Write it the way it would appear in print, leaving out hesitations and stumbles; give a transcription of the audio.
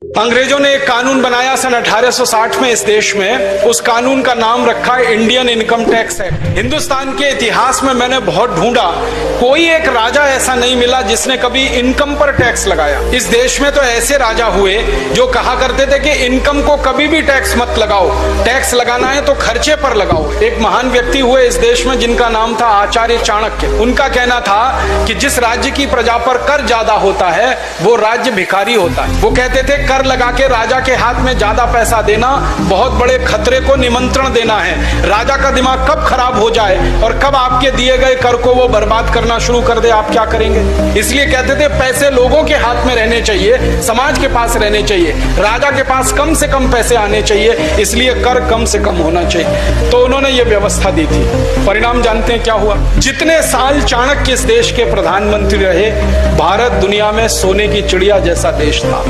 अंग्रेजों ने एक कानून बनाया सन 1860 में इस देश में। उस कानून का नाम रखा है Indian income tax act. Hindustan के इतिहास में मैंने बहुत ढूंढा, कोई एक राजा ऐसा नहीं मिला जिसने कभी इनकम पर टैक्स लगाया। इस देश में तो ऐसे राजा हुए जो कहा करते थे कि इनकम को कभी भी टैक्स मत लगाओ, टैक्स लगाना है तो खर्चे पर लगाओ। एक महान व्यक्ति हुए इस देश में जिनका नाम था आचार्य चाणक्य। उनका कहना था कि जिस राज्य की प्रजा पर कर ज्यादा होता है वो राज्य भिखारी होता है। वो कहते थे कर लगा के राजा के हाथ में ज्यादा पैसा देना बहुत बड़े खतरे को निमंत्रण देना है। राजा का दिमाग कब खराब हो जाए और कब आपके दिए गए कर को वो बर्बाद करना शुरू कर दे, आप क्या करेंगे? इसलिए कहते थे पैसे लोगों के हाथ में रहने चाहिए, समाज के पास रहने चाहिए, राजा के पास कम से कम पैसे आने चाहिए, इसलिए कर कम से कम होना चाहिए। तो उन्होंने ये व्यवस्था दी थी। परिणाम जानते हैं क्या हुआ? जितने साल चाणक्य इस देश के प्रधानमंत्री रहे, भारत दुनिया में सोने की चिड़िया जैसा देश था।